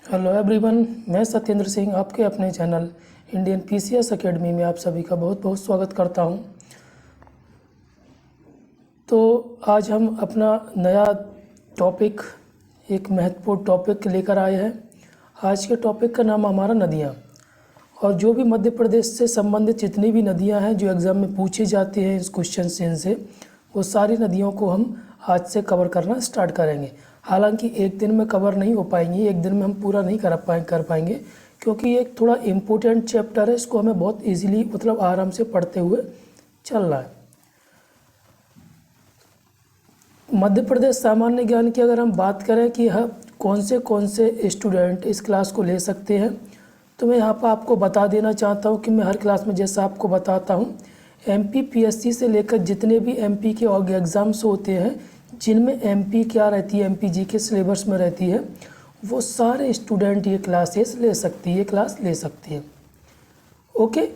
Hello everyone, मैं सत्येंद्र सिंह आपके अपने चैनल इंडियन पीसीएस एकेडमी में आप सभी का बहुत बहुत स्वागत करता हूं। तो आज हम अपना नया टॉपिक, एक महत्वपूर्ण टॉपिक लेकर आए हैं। आज के टॉपिक का नाम हमारा नदियां, और जो भी मध्य प्रदेश से संबंधित जितनी भी नदियां हैं जो एग्ज़ाम में पूछी जाती हैं इस क्वेश्चन से, इनसे वो सारी नदियों को हम आज से कवर करना स्टार्ट करेंगे। हालांकि एक दिन में कवर नहीं हो पाएंगी, एक दिन में हम पूरा नहीं कर पाएंगे क्योंकि ये एक थोड़ा इम्पोर्टेंट चैप्टर है। इसको हमें बहुत इजीली मतलब आराम से पढ़ते हुए चलना है। मध्य प्रदेश सामान्य ज्ञान की अगर हम बात करें कि कौन से स्टूडेंट इस क्लास को ले सकते हैं, तो मैं यहाँ पर आपको बता देना चाहता हूँ कि मैं हर क्लास में जैसा आपको बताता हूँ, एमपीपीएससी से लेकर जितने भी एमपी के एग्ज़ाम्स होते हैं जिनमें एमपी क्या रहती है, एमपीजी के सिलेबस में रहती है, वो सारे स्टूडेंट ये क्लास ले सकती है। ओके।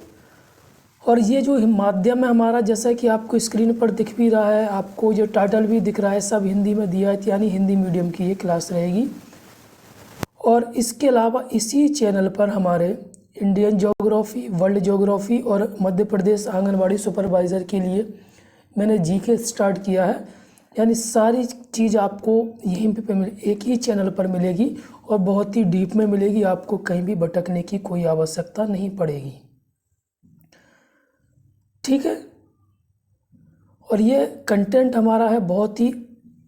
और ये जो माध्यम है हमारा, जैसा कि आपको स्क्रीन पर दिख भी रहा है, आपको जो टाइटल भी दिख रहा है, सब हिंदी में दिया है, यानी हिंदी मीडियम की ये क्लास रहेगी। और इसके अलावा इसी चैनल पर हमारे इंडियन ज्योग्राफी, वर्ल्ड ज्योग्राफी और मध्य प्रदेश आंगनबाड़ी सुपरवाइज़र के लिए मैंने जीके स्टार्ट किया है। यानी सारी चीज़ आपको यहीं पे एक ही चैनल पर मिलेगी और बहुत ही डीप में मिलेगी। आपको कहीं भी भटकने की कोई आवश्यकता नहीं पड़ेगी, ठीक है। और ये कंटेंट हमारा है बहुत ही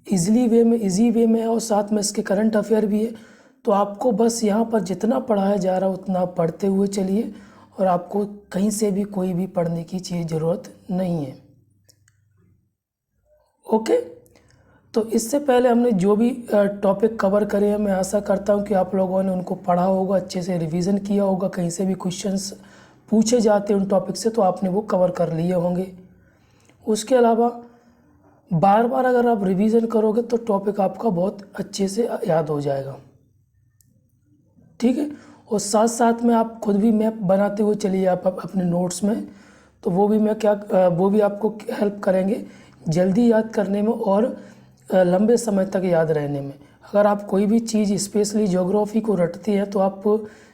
इजी वे में है, और साथ में इसके करंट अफेयर भी है। तो आपको बस यहाँ पर जितना पढ़ाया जा रहा है उतना पढ़ते हुए चलिए, और आपको कहीं से भी कोई भी पढ़ने की ज़रूरत नहीं है। ओके। तो इससे पहले हमने जो भी टॉपिक कवर करे हैं, मैं आशा करता हूँ कि आप लोगों ने उनको पढ़ा होगा, अच्छे से रिवीजन किया होगा। कहीं से भी क्वेश्चंस पूछे जाते हैं उन टॉपिक से तो आपने वो कवर कर लिए होंगे। उसके अलावा बार बार अगर आप रिवीजन करोगे तो टॉपिक आपका बहुत अच्छे से याद हो जाएगा, ठीक है। और साथ साथ में आप खुद भी मैप बनाते हुए चलिए आप अपने नोट्स में, तो वो भी आपको हेल्प करेंगे जल्दी याद करने में और लंबे समय तक याद रहने में। अगर आप कोई भी चीज़ स्पेशली ज्योग्राफी को रटते हैं तो आप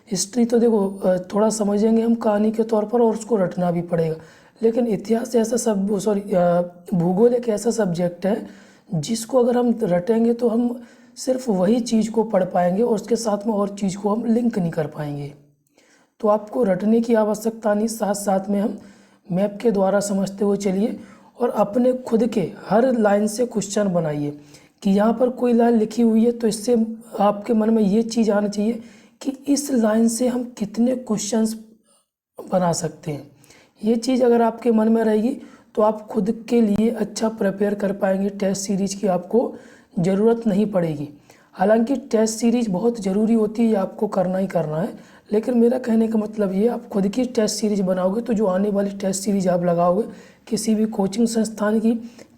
हिस्ट्री तो देखो थोड़ा समझेंगे हम कहानी के तौर पर, और उसको रटना भी पड़ेगा। लेकिन इतिहास ऐसा भूगोल एक ऐसा सब्जेक्ट है जिसको अगर हम रटेंगे तो हम सिर्फ वही चीज़ को पढ़ पाएंगे और उसके साथ में और चीज़ को हम लिंक नहीं कर पाएंगे। तो आपको रटने की आवश्यकता नहीं, साथ साथ में हम मैप के द्वारा समझते हुए चलिए और अपने खुद के हर लाइन से क्वेश्चन बनाइए कि यहाँ पर कोई लाइन लिखी हुई है तो इससे आपके मन में ये चीज़ आना चाहिए कि इस लाइन से हम कितने क्वेश्चंस बना सकते हैं। ये चीज़ अगर आपके मन में रहेगी तो आप खुद के लिए अच्छा प्रिपेयर कर पाएंगे। टेस्ट सीरीज की आपको ज़रूरत नहीं पड़ेगी। हालांकि टेस्ट सीरीज बहुत ज़रूरी होती है, ये आपको करना ही करना है, लेकिन मेरा कहने का मतलब ये, आप खुद की टेस्ट सीरीज बनाओगे तो जो आने वाली टेस्ट सीरीज आप लगाओगे किसी भी कोचिंग संस्थान की,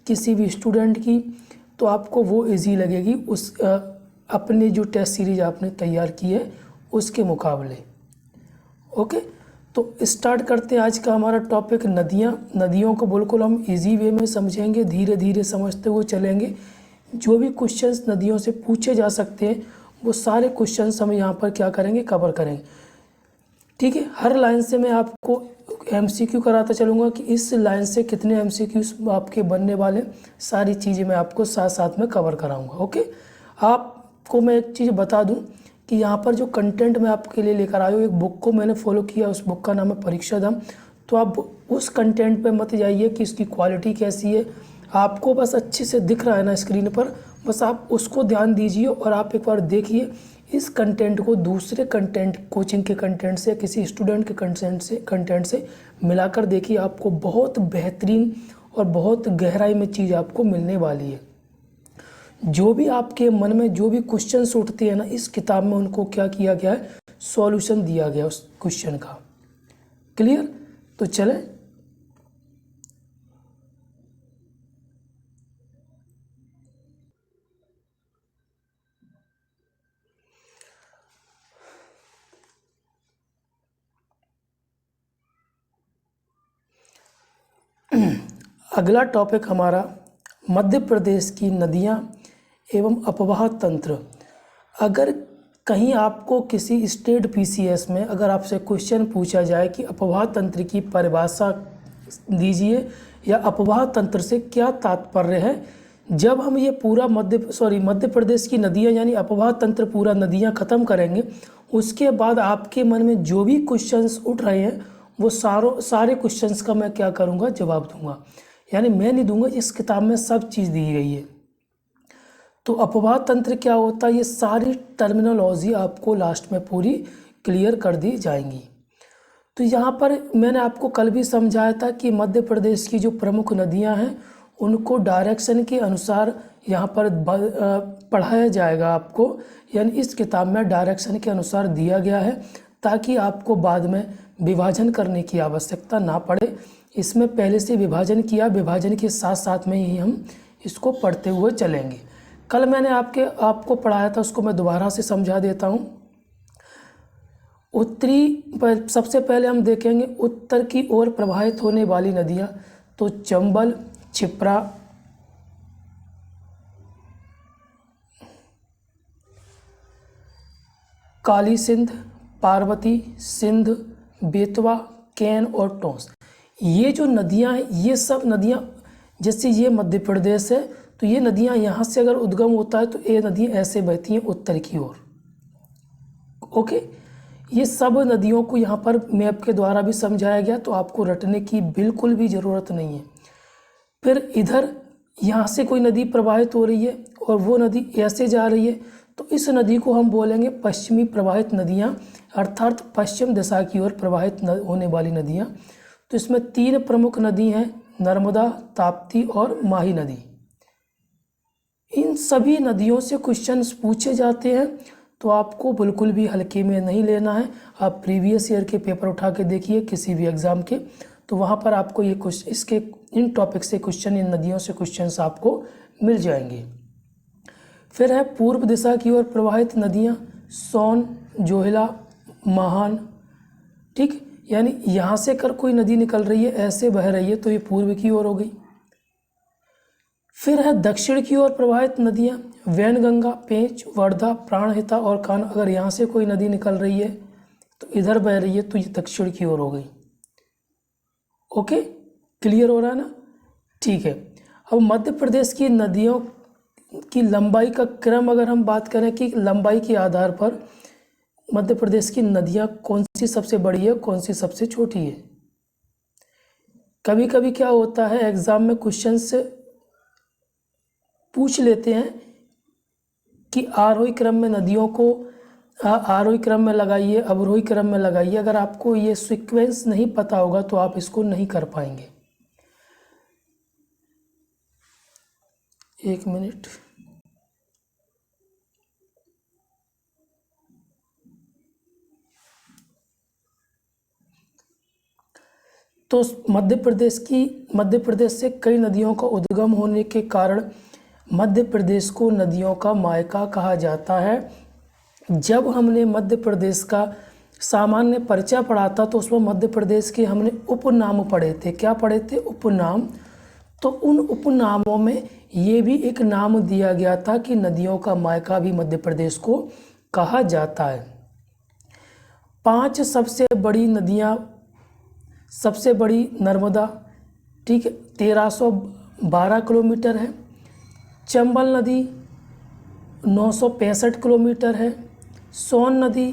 किसी भी स्टूडेंट की, तो आपको वो इजी लगेगी उस अपने जो टेस्ट सीरीज आपने तैयार की है उसके मुकाबले। ओके। तो स्टार्ट करते हैं आज का हमारा टॉपिक नदियाँ। नदियों को बिल्कुल हम इजी वे में समझेंगे, धीरे धीरे समझते हुए चलेंगे। जो भी क्वेश्चंस नदियों से पूछे जा सकते हैं वो सारे क्वेश्चंस हम यहाँ पर क्या करेंगे, कवर करेंगे, ठीक है। हर लाइन से मैं आपको एमसीक्यू कराता चलूँगा कि इस लाइन से कितने एमसीक्यूज आपके बनने वाले, सारी चीज़ें मैं आपको साथ साथ में कवर कराऊँगा। ओके। आपको मैं एक चीज़ बता दूँ कि यहाँ पर जो कंटेंट मैं आपके लिए लेकर आया हूँ, एक बुक को मैंने फॉलो किया, उस बुक का नाम है परीक्षा दम। तो आप उस कंटेंट पे मत जाइए कि इसकी क्वालिटी कैसी है, आपको बस अच्छे से दिख रहा है ना स्क्रीन पर, बस आप उसको ध्यान दीजिए और आप एक बार देखिए इस कंटेंट को दूसरे कंटेंट, कोचिंग के कंटेंट से, किसी स्टूडेंट के कंटेंट से मिलाकर देखिए। आपको बहुत बेहतरीन और बहुत गहराई में चीज़ आपको मिलने वाली है। जो भी आपके मन में जो भी क्वेश्चंस उठते हैं ना, इस किताब में उनको क्या किया गया है, सॉल्यूशन दिया गया उस क्वेश्चन का। क्लियर? तो चलें। अगला टॉपिक हमारा मध्य प्रदेश की नदियाँ एवं अपवाह तंत्र। अगर कहीं आपको किसी स्टेट पीसीएस में अगर आपसे क्वेश्चन पूछा जाए कि अपवाह तंत्र की परिभाषा दीजिए या अपवाह तंत्र से क्या तात्पर्य है, जब हम ये पूरा मध्य प्रदेश की नदियाँ यानी अपवाह तंत्र पूरा नदियाँ ख़त्म करेंगे, उसके बाद आपके मन में जो भी क्वेश्चंस उठ रहे हैं वो सारे क्वेश्चंस का मैं क्या करूँगा, जवाब दूंगा। यानी मैं नहीं दूंगा, इस किताब में सब चीज़ दी गई है। तो अपवाह तंत्र क्या होता है, ये सारी टर्मिनोलॉजी आपको लास्ट में पूरी क्लियर कर दी जाएंगी। तो यहाँ पर मैंने आपको कल भी समझाया था कि मध्य प्रदेश की जो प्रमुख नदियाँ हैं उनको डायरेक्शन के अनुसार यहाँ पर पढ़ाया जाएगा आपको, यानी इस किताब में डायरेक्शन के अनुसार दिया गया है ताकि आपको बाद में विभाजन करने की आवश्यकता ना पड़े। इसमें पहले से विभाजन किया, विभाजन के साथ साथ में ही हम इसको पढ़ते हुए चलेंगे। कल मैंने आपको पढ़ाया था, उसको मैं दोबारा से समझा देता हूँ। सबसे पहले हम देखेंगे उत्तर की ओर प्रवाहित होने वाली नदियाँ, तो चंबल, क्षिप्रा, काली सिंध, पार्वती, सिंध, बेतवा, कैन और टोंस। ये जो नदियाँ हैं, ये सब नदियाँ, जैसे ये मध्य प्रदेश है तो ये नदियाँ यहाँ से अगर उद्गम होता है तो ये नदियाँ ऐसे बहती हैं उत्तर की ओर। ओके, ये सब नदियों को यहाँ पर मैप के द्वारा भी समझाया गया, तो आपको रटने की बिल्कुल भी ज़रूरत नहीं है। फिर इधर यहाँ से कोई नदी प्रवाहित हो रही है और वो नदी ऐसे जा रही है, तो इस नदी को हम बोलेंगे पश्चिमी प्रवाहित नदियाँ, अर्थात पश्चिम दिशा की ओर प्रवाहित होने वाली नदियाँ। तो इसमें 3 प्रमुख नदी हैं, नर्मदा, ताप्ती और माही नदी। इन सभी नदियों से क्वेश्चंस पूछे जाते हैं, तो आपको बिल्कुल भी हल्के में नहीं लेना है। आप प्रीवियस ईयर के पेपर उठा के देखिए किसी भी एग्ज़ाम के, तो वहाँ पर आपको ये इसके इन टॉपिक से क्वेश्चन, इन नदियों से क्वेश्चंस आपको मिल जाएंगे। फिर है पूर्व दिशा की ओर प्रवाहित नदियाँ, सोन, जोहिला, महान। ठीक, यानी यहाँ से कर कोई नदी निकल रही है, ऐसे बह रही है, तो ये पूर्व की ओर हो गई। फिर है दक्षिण की ओर प्रवाहित नदियाँ, वैनगंगा, पेंच, वर्धा, प्राणहिता और कान्ह। अगर यहाँ से कोई नदी निकल रही है तो इधर बह रही है, तो ये दक्षिण की ओर हो गई। ओके, क्लियर हो रहा है ना? ठीक है। अब मध्य प्रदेश की नदियों की लंबाई का क्रम अगर हम बात करें कि लंबाई के आधार पर मध्य प्रदेश की नदियाँ कौन सी सबसे बड़ी है, कौन सी सबसे छोटी है। कभी कभी क्या होता है, एग्ज़ाम में क्वेश्चन से पूछ लेते हैं कि आरोही क्रम में नदियों को आरोही क्रम में लगाइए, अवरोही क्रम में लगाइए। अगर आपको ये सीक्वेंस नहीं पता होगा तो आप इसको नहीं कर पाएंगे। एक मिनट, तो मध्य प्रदेश से कई नदियों का उद्गम होने के कारण मध्य प्रदेश को नदियों का मायका कहा जाता है। जब हमने मध्य प्रदेश का सामान्य परिचय पढ़ा था तो उसमें मध्य प्रदेश के हमने उपनाम पढ़े थे। क्या पढ़े थे? उपनाम। तो उन उपनामों में ये भी एक नाम दिया गया था कि नदियों का मायका भी मध्य प्रदेश को कहा जाता है। 5 सबसे बड़ी नदियाँ, सबसे बड़ी नर्मदा, ठीक है, 1312 किलोमीटर है। चंबल नदी 965 किलोमीटर है। सोन नदी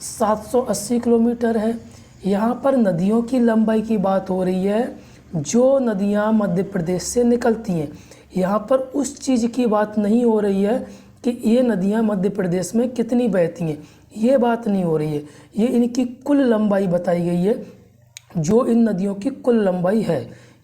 780 किलोमीटर है। यहाँ पर नदियों की लंबाई की बात हो रही है जो नदियाँ मध्य प्रदेश से निकलती हैं। यहाँ पर उस चीज़ की बात नहीं हो रही है कि ये नदियाँ मध्य प्रदेश में कितनी बहती हैं, ये बात नहीं हो रही है। ये इनकी कुल लंबाई बताई गई है, जो इन नदियों की कुल लंबाई है।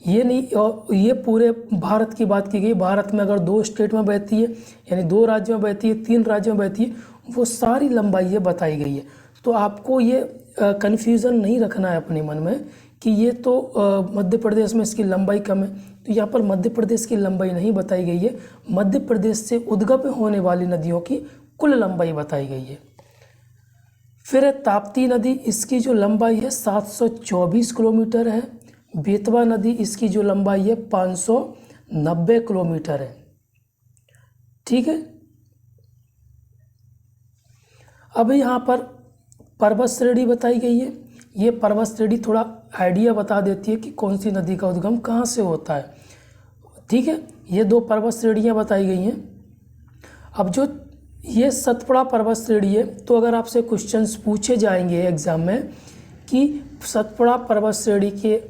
ये नहीं, और ये पूरे भारत की बात की गई। भारत में अगर 2 स्टेट में बहती है, यानी 2 राज्यों में बहती है, 3 राज्यों में बहती है, वो सारी लंबाई ये बताई गई है। तो आपको ये कन्फ्यूज़न नहीं रखना है अपने मन में कि ये तो मध्य प्रदेश में इसकी लंबाई कम है। तो यहाँ पर मध्य प्रदेश की लंबाई नहीं बताई गई है, मध्य प्रदेश से उद्गम होने वाली नदियों की कुल लंबाई बताई गई है। फिर है ताप्ती नदी, इसकी जो लंबाई है 724 किलोमीटर है। बेतवा नदी, इसकी जो लंबाई है 590 किलोमीटर है। ठीक है। अब यहाँ पर पर्वत श्रेणी बताई गई है। ये पर्वत श्रेणी थोड़ा आइडिया बता देती है कि कौन सी नदी का उद्गम कहाँ से होता है। ठीक है, ये 2 पर्वत श्रेणियाँ बताई गई हैं। अब जो ये सतपुड़ा पर्वत श्रेणी है, तो अगर आपसे क्वेश्चंस पूछे जाएंगे एग्जाम में कि सतपुड़ा पर्वत श्रेणी के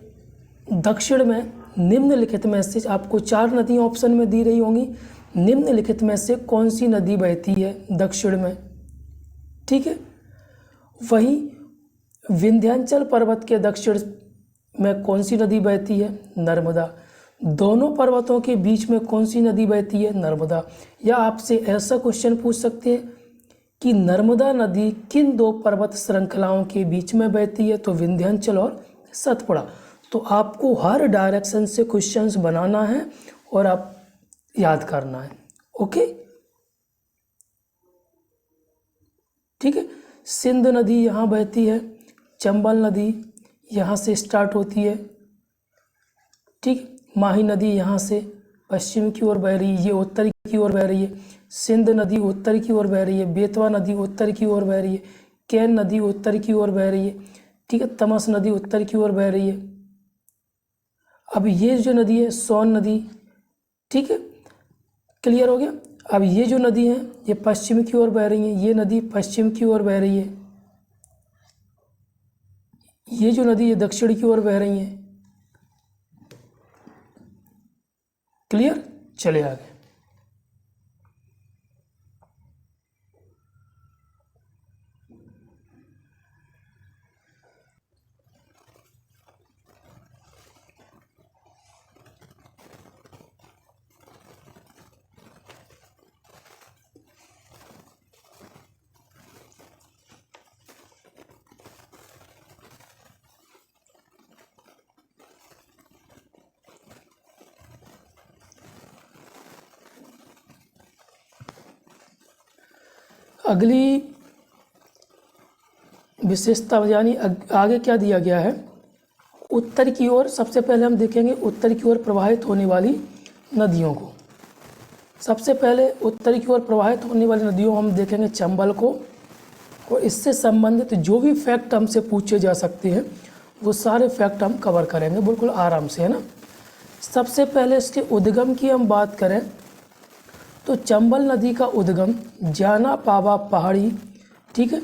दक्षिण में निम्नलिखित में से, आपको 4 नदियाँ ऑप्शन में दी रही होंगी, निम्नलिखित में से कौन सी नदी बहती है दक्षिण में। ठीक है, वहीं विंध्याचल पर्वत के दक्षिण में कौन सी नदी बहती है, नर्मदा। दोनों पर्वतों के बीच में कौन सी नदी बहती है, नर्मदा। या आपसे ऐसा क्वेश्चन पूछ सकते हैं कि नर्मदा नदी किन 2 पर्वत श्रृंखलाओं के बीच में बहती है, तो विंध्याचल और सतपुड़ा। तो आपको हर डायरेक्शन से क्वेश्चंस बनाना है और आप याद करना है। ओके, ठीक है। सिंध नदी यहाँ बहती है, चंबल नदी यहाँ से स्टार्ट होती है। ठीक, माही नदी यहाँ से पश्चिम की ओर बह रही है, ये उत्तर की ओर बह रही है। सिंध नदी उत्तर की ओर बह रही है, बेतवा नदी उत्तर की ओर बह रही है, कैन नदी उत्तर की ओर बह रही है। ठीक है, तमस नदी उत्तर की ओर बह रही है। अब ये जो नदी है सोन नदी, ठीक है, क्लियर हो गया। अब ये जो नदी है ये पश्चिम की ओर बह रही है, ये नदी पश्चिम की ओर बह रही है। ये जो नदी है दक्षिण की ओर बह रही है। क्लियर, चले आगे। अगली विशेषता यानी आगे क्या दिया गया है, उत्तर की ओर। सबसे पहले हम देखेंगे उत्तर की ओर प्रवाहित होने वाली नदियों को। सबसे पहले उत्तर की ओर प्रवाहित होने वाली नदियों हम देखेंगे चंबल को, और इससे संबंधित जो भी फैक्ट हमसे पूछे जा सकते हैं वो सारे फैक्ट हम कवर करेंगे बिल्कुल आराम से, है ना। सबसे पहले इसके उद्गम की हम बात करें तो चंबल नदी का उद्गम जाना पावा पहाड़ी, ठीक है,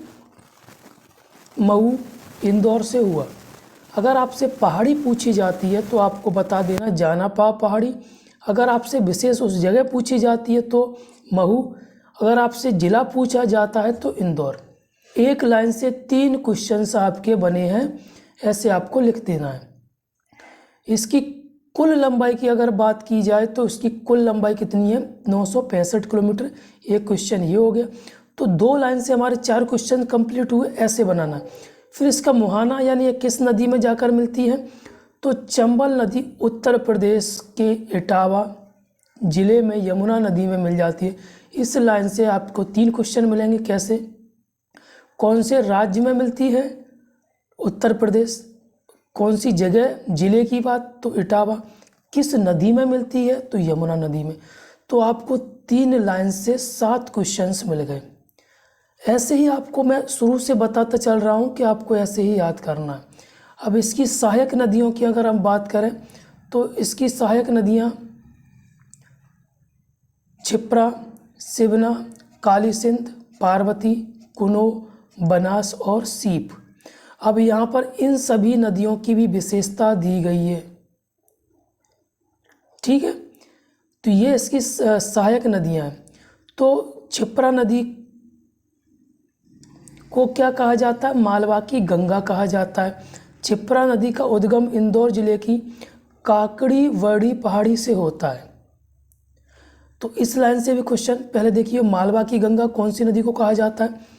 मऊ, इंदौर से हुआ। अगर आपसे पहाड़ी पूछी जाती है तो आपको बता देना जाना पावा पहाड़ी। अगर आपसे विशेष उस जगह पूछी जाती है तो महू। अगर आपसे ज़िला पूछा जाता है तो इंदौर। एक लाइन से 3 क्वेश्चंस आपके बने हैं, ऐसे आपको लिख देना है। इसकी कुल लंबाई की अगर बात की जाए तो इसकी कुल लंबाई कितनी है, 965 किलोमीटर। एक क्वेश्चन ये हो गया। तो 2 लाइन से हमारे 4 क्वेश्चन कंप्लीट हुए, ऐसे बनाना। फिर इसका मुहाना यानी ये किस नदी में जाकर मिलती है, तो चंबल नदी उत्तर प्रदेश के इटावा ज़िले में यमुना नदी में मिल जाती है। इस लाइन से आपको 3 क्वेश्चन मिलेंगे। कैसे, कौन से राज्य में मिलती है, उत्तर प्रदेश। कौन सी जगह, ज़िले की बात तो इटावा। किस नदी में मिलती है तो यमुना नदी में। तो आपको 3 लाइन से 7 क्वेश्चंस मिल गए। ऐसे ही आपको मैं शुरू से बताता चल रहा हूँ कि आपको ऐसे ही याद करना है। अब इसकी सहायक नदियों की अगर हम बात करें तो इसकी सहायक नदियाँ क्षिप्रा, शिवना, काली सिंध, पार्वती, कुनो, बनास और सीप। अब यहाँ पर इन सभी नदियों की भी विशेषता दी गई है, ठीक है। तो ये इसकी सहायक नदियाँ हैं। तो क्षिप्रा नदी को क्या कहा जाता है, मालवा की गंगा कहा जाता है। क्षिप्रा नदी का उद्गम इंदौर जिले की काकड़ी वर्डी पहाड़ी से होता है। तो इस लाइन से भी क्वेश्चन पहले देखिए, मालवा की गंगा कौन सी नदी को कहा जाता है,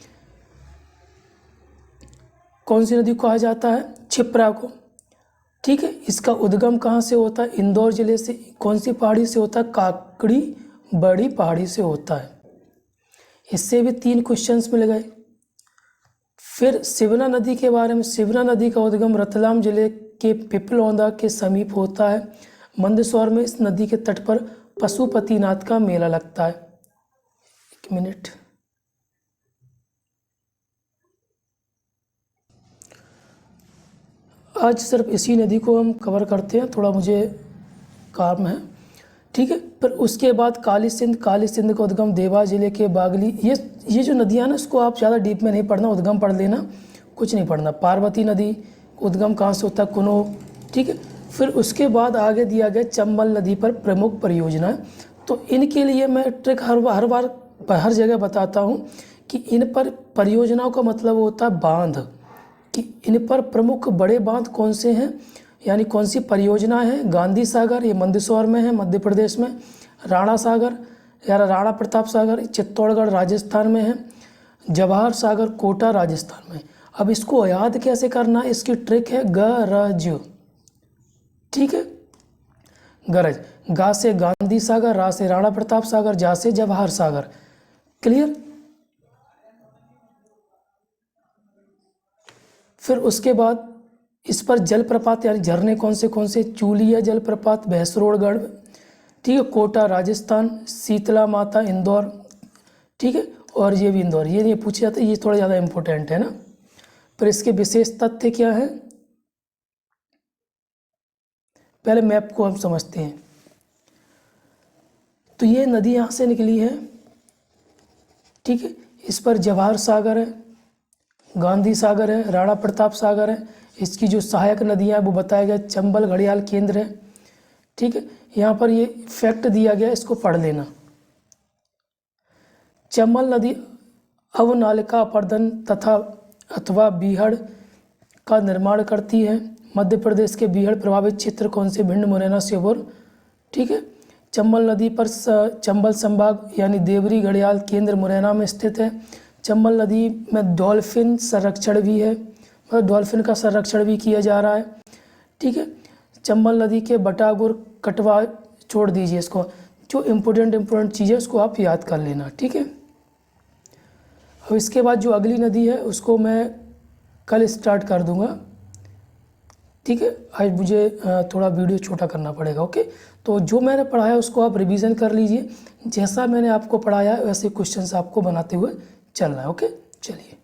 कौन सी नदी को कहा जाता है, क्षिप्रा को, ठीक है। इसका उद्गम कहाँ से होता है, इंदौर जिले से। कौन सी पहाड़ी से होता है, काकड़ी बड़ी पहाड़ी से होता है। इससे भी 3 क्वेश्चंस मिल गए। फिर शिवना नदी के बारे में, शिवना नदी का उद्गम रतलाम जिले के पिपलौदा के समीप होता है। मंदसौर में इस नदी के तट पर पशुपतिनाथ का मेला लगता है। 1 मिनट, आज सिर्फ इसी नदी को हम कवर करते हैं, थोड़ा मुझे काम है, ठीक है। फिर उसके बाद काली सिंध का उद्गम देवास जिले के बागली, ये जो नदियाँ ना इसको आप ज़्यादा डीप में नहीं पढ़ना, उद्गम पढ़ लेना, कुछ नहीं पढ़ना। पार्वती नदी उद्गम कहाँ से होता है, कुनो, ठीक है। फिर उसके बाद आगे दिया गया चंबल नदी पर प्रमुख परियोजनाएं। तो इनके लिए मैं ट्रिक हर जगह बताता हूँ कि इन पर परियोजनाओं का मतलब होता है बांध, कि इन पर प्रमुख बड़े बांध कौन से हैं, यानी कौन सी परियोजना है। गांधी सागर, ये मंदसौर में है मध्य प्रदेश में। राणा सागर या राणा प्रताप सागर चित्तौड़गढ़ राजस्थान में है। जवाहर सागर कोटा राजस्थान में। अब इसको याद कैसे करना है, इसकी ट्रिक है गरज, ठीक है। गरज, गा से गांधी सागर, रा से राणा प्रताप सागर, जा से जवाहर सागर। क्लियर। फिर उसके बाद इस पर जलप्रपात यानी झरने कौन से, चूलिया जलप्रपात भैंसरोड़गढ़, ठीक है, कोटा राजस्थान, शीतला माता इंदौर, ठीक है, और ये भी इंदौर। ये पूछा जाता है, ये थोड़ा ज़्यादा इम्पोर्टेंट है ना। पर इसके विशेष तथ्य क्या है, पहले मैप को हम समझते हैं। तो ये नदी यहाँ से निकली है, ठीक है। इस पर जवाहर सागर है, गांधी सागर है, राणा प्रताप सागर है। इसकी जो सहायक नदियाँ हैं वो बताया गया, चंबल घड़ियाल केंद्र है, ठीक है। यहाँ पर ये फैक्ट दिया गया, इसको पढ़ लेना। चंबल नदी अवनालिका अपर्दन तथा अथवा बीहड़ का निर्माण करती है। मध्य प्रदेश के बीहड़ प्रभावित क्षेत्र कौन से, भिंड, मुरैना, श्योपुर, ठीक है। चंबल नदी पर चंबल संभाग यानी देवरी घड़ियाल केंद्र मुरैना में स्थित है। चंबल नदी में डॉल्फिन संरक्षण भी है, मतलब डॉल्फिन का संरक्षण भी किया जा रहा है, ठीक है। चंबल नदी के बटागुर कटवा, छोड़ दीजिए इसको, जो इम्पोर्टेंट चीज़ें उसको आप याद कर लेना, ठीक है। अब इसके बाद जो अगली नदी है उसको मैं कल स्टार्ट कर दूंगा, ठीक है। आज मुझे थोड़ा वीडियो छोटा करना पड़ेगा, ओके। तो जो मैंने पढ़ाया उसको आप रिवीजन कर लीजिए, जैसा मैंने आपको पढ़ाया वैसे क्वेश्चंस आपको बनाते हुए चलना है, ओके। चलिए।